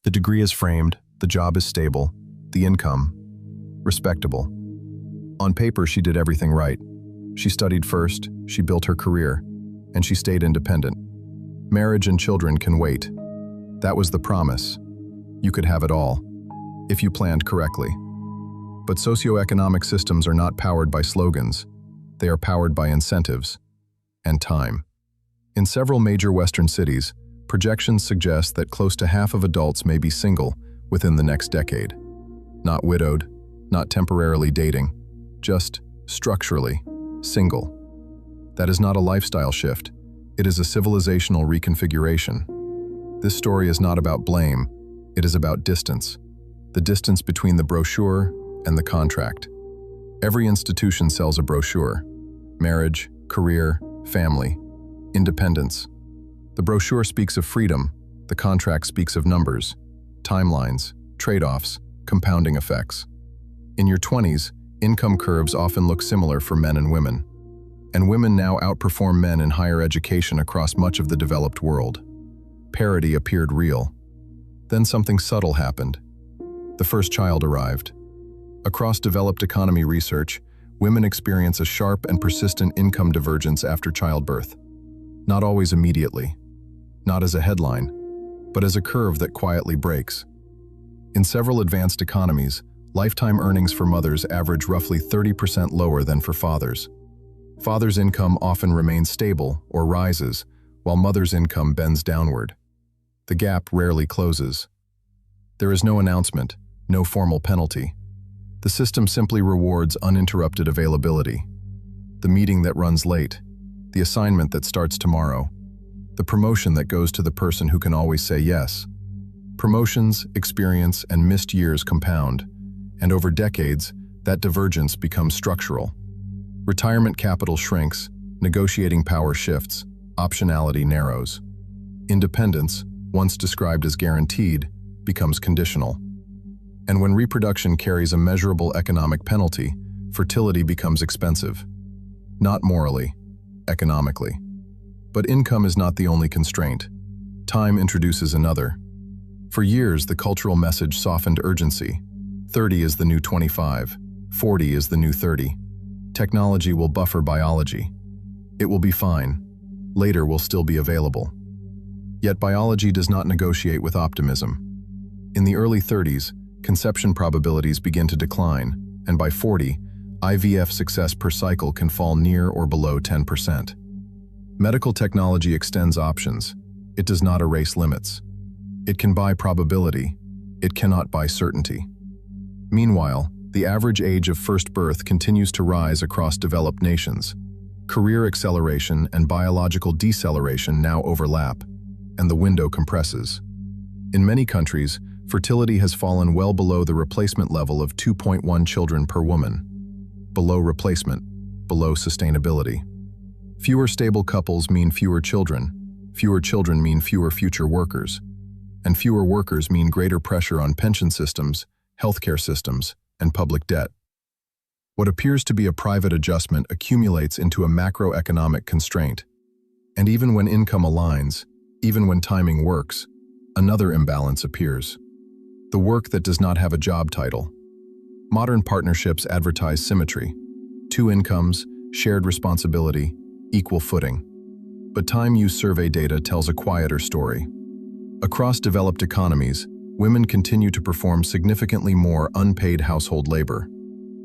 The degree is framed, the job is stable, the income, respectable. On paper, she did everything right. She studied first, she built her career, and she stayed independent. Marriage and children can wait. That was the promise. You could have it all, if you planned correctly. But socioeconomic systems are not powered by slogans. They are powered by incentives and time. In several major Western cities, projections suggest that close to half of adults may be single within the next decade. Not widowed, not temporarily dating, just structurally single. That is not a lifestyle shift. It is a civilizational reconfiguration. This story is not about blame. It is about distance. The distance between the brochure and the contract. Every institution sells a brochure. Marriage, career, family, independence. The brochure speaks of freedom. The contract speaks of numbers, timelines, trade-offs, compounding effects. In your 20s, income curves often look similar for men and women. And women now outperform men in higher education across much of the developed world. Parity appeared real. Then something subtle happened. The first child arrived. Across developed economy research, women experience a sharp and persistent income divergence after childbirth. Not always immediately, not as a headline, but as a curve that quietly breaks. In several advanced economies, lifetime earnings for mothers average roughly 30% lower than for fathers. Fathers' income often remains stable or rises, while mother's income bends downward. The gap rarely closes. There is no announcement, no formal penalty. The system simply rewards uninterrupted availability. The meeting that runs late, the assignment that starts tomorrow, the promotion that goes to the person who can always say yes. Promotions, experience, and missed years compound, and over decades, that divergence becomes structural. Retirement capital shrinks, negotiating power shifts, optionality narrows. Independence, once described as guaranteed, becomes conditional. And when reproduction carries a measurable economic penalty, fertility becomes expensive. Not morally, economically. But income is not the only constraint. Time introduces another. For years, the cultural message softened urgency. 30 is the new 25, 40 is the new 30. Technology will buffer biology. It will be fine. Later will still be available. Yet biology does not negotiate with optimism. In the early 30s, conception probabilities begin to decline, and by 40, IVF success per cycle can fall near or below 10%. Medical technology extends options. It does not erase limits. It can buy probability. It cannot buy certainty. Meanwhile, the average age of first birth continues to rise across developed nations. Career acceleration and biological deceleration now overlap, and the window compresses. In many countries, fertility has fallen well below the replacement level of 2.1 children per woman. Below replacement, below sustainability. Fewer stable couples mean fewer children mean fewer future workers, and fewer workers mean greater pressure on pension systems, healthcare systems, and public debt. What appears to be a private adjustment accumulates into a macroeconomic constraint. And even when income aligns, even when timing works, another imbalance appears. The work that does not have a job title. Modern partnerships advertise symmetry. 2 incomes, shared responsibility, equal footing. But time use survey data tells a quieter story. Across developed economies, women continue to perform significantly more unpaid household labor.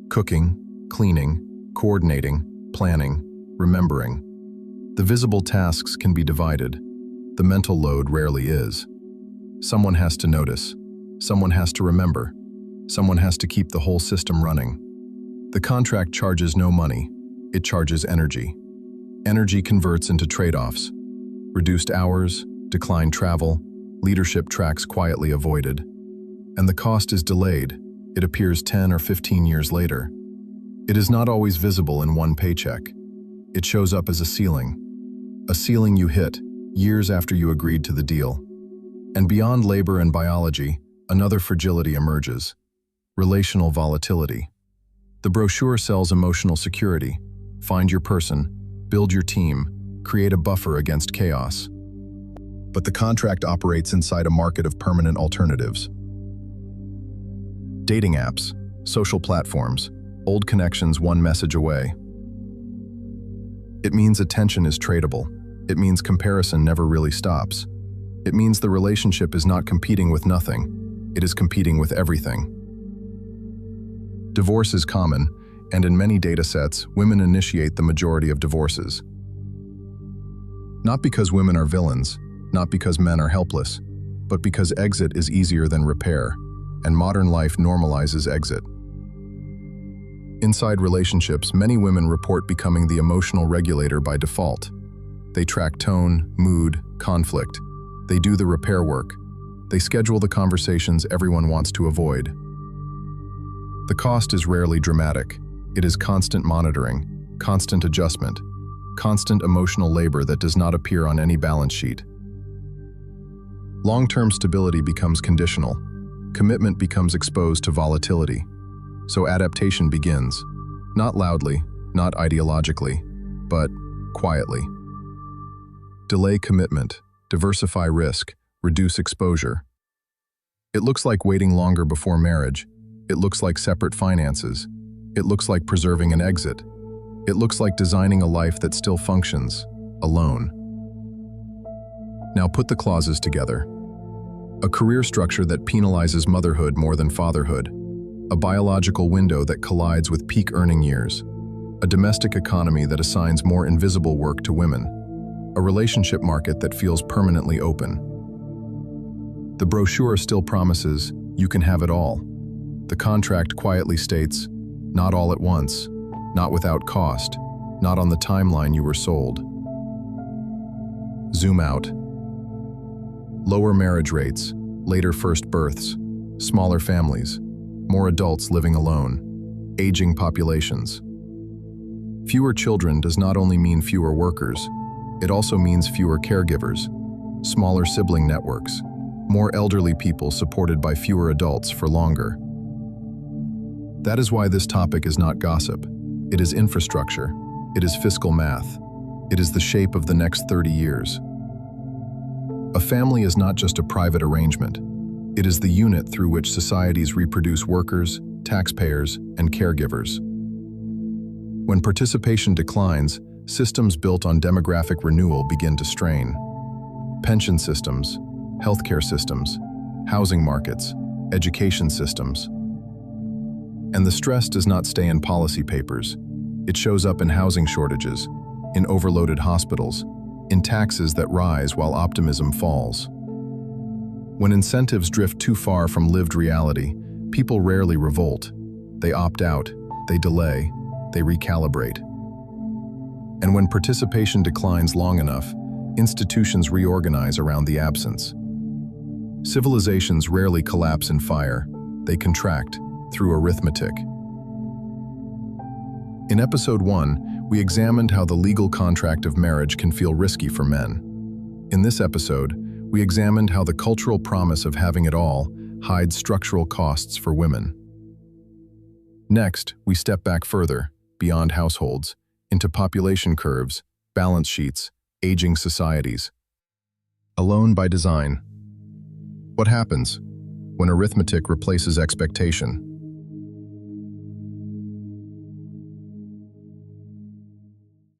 Cooking, cleaning, coordinating, planning, remembering. The visible tasks can be divided. The mental load rarely is. Someone has to notice. Someone has to remember. Someone has to keep the whole system running. The contract charges no money. It charges energy. Energy converts into trade-offs. Reduced hours, declined travel, leadership tracks quietly avoided. And the cost is delayed. It appears 10 or 15 years later. It is not always visible in one paycheck. It shows up as a ceiling you hit years after you agreed to the deal. And beyond labor and biology, another fragility emerges: relational volatility. The brochure sells emotional security. Find your person, build your team, create a buffer against chaos. but the contract operates inside a market of permanent alternatives. Dating apps, social platforms, old connections one message away. It means attention is tradable. It means comparison never really stops. It means the relationship is not competing with nothing, it is competing with everything. Divorce is common, and in many data sets, women initiate the majority of divorces. Not because women are villains, not because men are helpless, but because exit is easier than repair, and modern life normalizes exit. Inside relationships, many women report becoming the emotional regulator by default. They track tone, mood, conflict. They do the repair work. They schedule the conversations everyone wants to avoid. The cost is rarely dramatic. It is constant monitoring, constant adjustment, constant emotional labor that does not appear on any balance sheet. Long-term stability becomes conditional. Commitment becomes exposed to volatility. So adaptation begins, not loudly, not ideologically, but quietly. Delay commitment, diversify risk, reduce exposure. It looks like waiting longer before marriage. It looks like separate finances. It looks like preserving an exit. It looks like designing a life that still functions, alone. Now put the clauses together. A career structure that penalizes motherhood more than fatherhood. A biological window that collides with peak earning years. A domestic economy that assigns more invisible work to women. A relationship market that feels permanently open. The brochure still promises, you can have it all. The contract quietly states, not all at once, not without cost, not on the timeline you were sold. Zoom out. Lower marriage rates, later first births, smaller families, more adults living alone, aging populations. Fewer children does not only mean fewer workers, it also means fewer caregivers, smaller sibling networks, more elderly people supported by fewer adults for longer. That is why this topic is not gossip. It is infrastructure. It is fiscal math. It is the shape of the next 30 years. A family is not just a private arrangement. It is the unit through which societies reproduce workers, taxpayers, and caregivers. When participation declines, systems built on demographic renewal begin to strain. Pension systems, healthcare systems, housing markets, education systems. And the stress does not stay in policy papers. It shows up in housing shortages, in overloaded hospitals, in taxes that rise while optimism falls. When incentives drift too far from lived reality, people rarely revolt. They opt out, they delay, they recalibrate. And when participation declines long enough, institutions reorganize around the absence. Civilizations rarely collapse in fire, they contract through arithmetic. In episode 1, we examined how the legal contract of marriage can feel risky for men. In this episode, we examined how the cultural promise of having it all hides structural costs for women. Next, we step back further, beyond households, into population curves, balance sheets, aging societies. Alone by design. What happens when arithmetic replaces expectation?